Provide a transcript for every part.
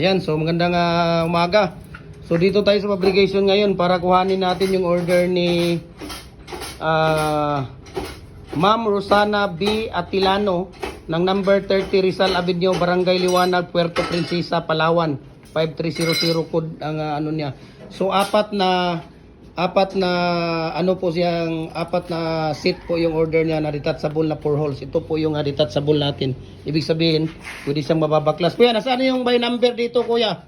Ayan, so magandang umaga. So dito tayo sa publication ngayon para kuhanin natin yung order ni Ma'am Rosana B. Atilano ng number 30 Rizal Avenue, Barangay Liwanag, Puerto Princesa, Palawan. 5300 code ang ano niya. So apat na set po yung order niya na detachable na 4 holes. Ito po yung detachable natin. Ibig sabihin, pwede siyang mababaklas. Kuya, nasaan yung by number dito, kuya?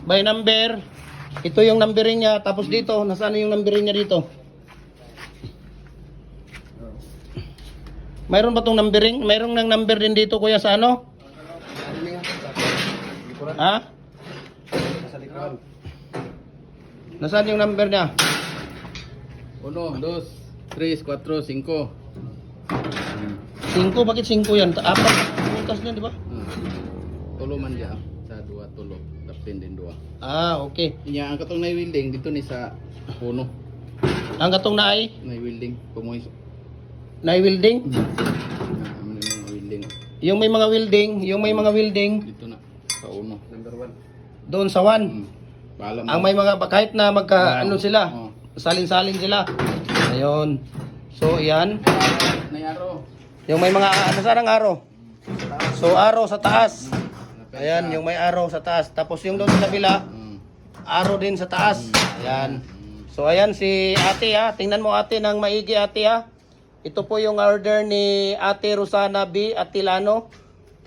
By number. Ito yung numbering niya. Tapos dito, nasaan yung numbering niya dito? Mayroon ba tong numbering? Mayroon ng number din dito, kuya, sa ano? Ha? Nasaan yung number niya? 1, 2, 3, 4, 5. 5? Bakit 5 yan? Apat butas niya, di ba? Tulo man diya. Sa 2, tulo. Tapin din 2. Okay. Inya ang katong nai-welding dito ni sa puno. Ang katong na ay Nai-welding. Pumoy. na-welding? Amin yung welding. Yung may mga welding, Dito na. Sa uno. Number 1. doon sa 1. Paalam. Ang may mga, kahit na ano sila, Oo. salin-salin sila. Ayun. So, yan. Nayaro. Yung may mga, saan ang araw? So, araw sa taas. Ayan, yung may araw sa taas. Tapos yung doon sa kabila, araw din sa taas. Ayan. So, ayan si ate ha. Tingnan mo ate ng maigi ate ha. Ito po yung order ni Ate Rosana B. Atilano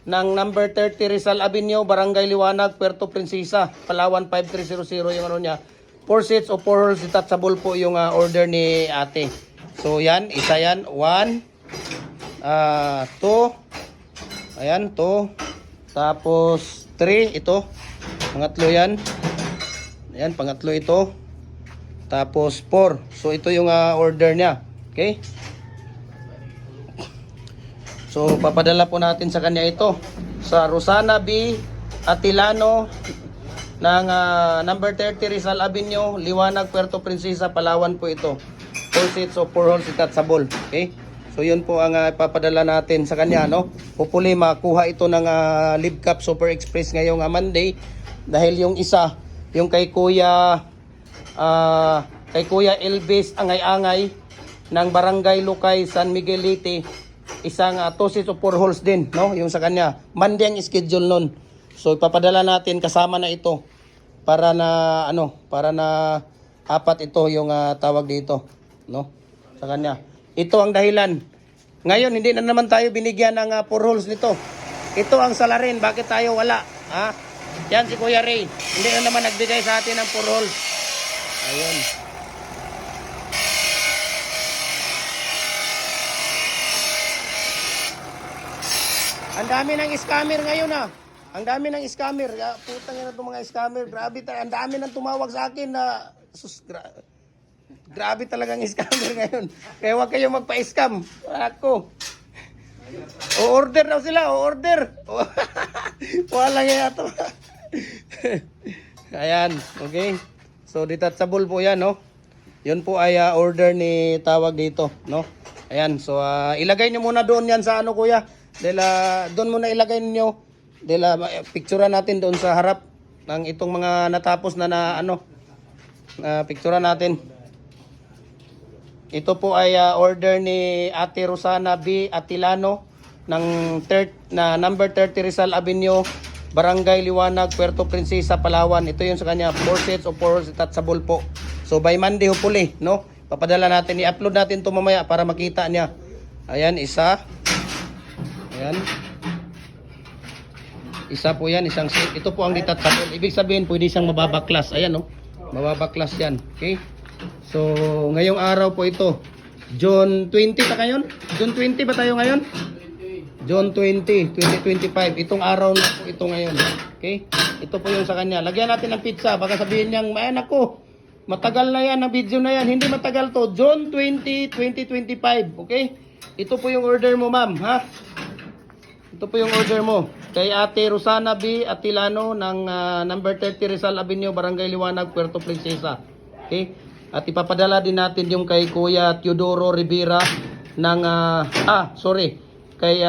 ng number 30 Rizal Avenue, Barangay Liwanag, Puerto Princesa, Palawan 5300 yung ano niya. 4 sets o 4 holes detachable po yung order ni ate. So yan, isa yan, 1, 2, ayan, 2, tapos 3, ito, pangatlo yan, ayan, pangatlo ito, tapos 4. So ito yung order niya, okay? So, papadala po natin sa kanya ito. Sa Rosana B. Atilano ng number 30 Rizal Avenue, Liwanag, Puerto Princesa, Palawan po ito. 4 sets o 4 holes detachable. Okay? So, yun po ang papadala natin sa kanya. No? Hopefully, makuha ito ng Live Cup Super Express ngayong Monday. Dahil yung isa, yung kay Kuya Elvis Angay-Angay ng Barangay Lucay, San Miguelite, isang 2 sets of 4 holes din, no? Yung sa kanya. Monday ang schedule nun. So ipapadala natin kasama na ito para na apat ito yung tawag dito, no? Sa kanya. Ito ang dahilan. Ngayon hindi na naman tayo binigyan ng 4 holes nito. Ito ang salarin, bakit tayo wala? Ha? Yan si Kuya Ray. Hindi na naman nagbigay sa atin ng 4 holes. Ayun. Ang dami ng scammer ngayon Ang dami ng scammer. Putang ina itong mga scammer. Grabe, ang dami nang tumawag sa akin na grabe talagang scammer ngayon. Kaya huwag kayong magpa-scam. Ako. O-order daw sila. O-order. Wala nga ito. Ayan. Okay. So, detachable po yan, no? Yun po ay order ni tawag dito, no? Ayan. So, ilagay nyo muna doon yan sa ano, kuya. Dahil doon muna ilagay niyo. Dahil picturean natin doon sa harap ng itong mga natapos na picturean natin. Ito po ay order ni Ate Rosana B. Atilano ng number 30 Rizal Avenue, Barangay Liwanag, Puerto Princesa, Palawan. Ito yung sa kanya, 4 sets o 4 holes detachable po. So by Monday hopefully, no? Papadala natin, i-upload natin ito mamaya para makita niya. Ayan, isa. Ayan. Isa po yan, isang set. Ito po ang detachable. Ibig sabihin, pwede siyang mababaklas. Ayan, no? Mababaklas yan. Okay? So, ngayong araw po ito. June 20 pa ngayon? June 20 ba tayo ngayon? June 20, 2025. Itong araw na po ito ngayon. Okay? Ito po yung sa kanya. Lagyan natin ng pizza. Baka sabihin niyang, ay nako, matagal na yan, ang video na yan. Hindi matagal to. June 20, 2025. Okay? Ito po yung order mo, ma'am. Ha? Ito po yung order mo. Kay Ate Rosana B. Atilano ng number 30 Rizal Avenue, Barangay Liwanag, Puerto Princesa. Okay? At ipapadala din natin yung kay Kuya Teodoro Rivera ng kay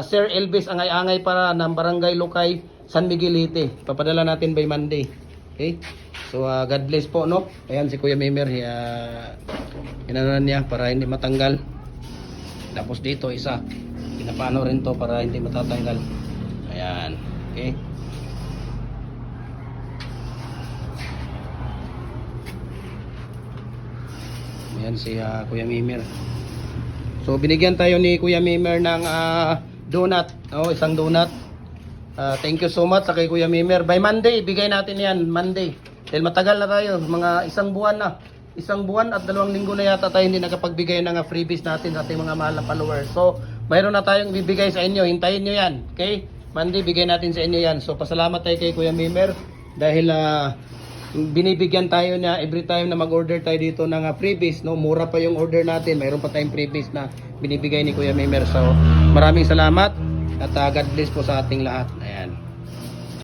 Sir Elvis Angay-Angay para ng Barangay Lucay, San Miguelite. Papadala natin by Monday. Okay? So God bless po, no? Ayan si Kuya Mimer, inanan niya para hindi matanggal. Tapos dito isa, pinapano rin to para hindi matatanggal. Ayan. Okay? Ayan si Kuya Mimer. So binigyan tayo ni Kuya Mimer ng donut, isang donut. Thank you so much sa kay Kuya Mimer. By Monday, ibigay natin yan, Monday. Dahil matagal na tayo, mga isang buwan na. Isang buwan at 2 linggo na yata tayo hindi nakapagbigay ng freebies natin sa ating mga mahal na followers. So, mayroon na tayong bibigay sa inyo. Hintayin nyo yan. Okay? Monday, bigay natin sa inyo yan. So, pasalamat tayo kay Kuya Mimer dahil binibigyan tayo niya every time na mag-order tayo dito ng freebies. No? Mura pa yung order natin. Mayroon pa tayong freebies na binibigay ni Kuya Mimer. So, maraming salamat at God bless po sa ating lahat. Ayan.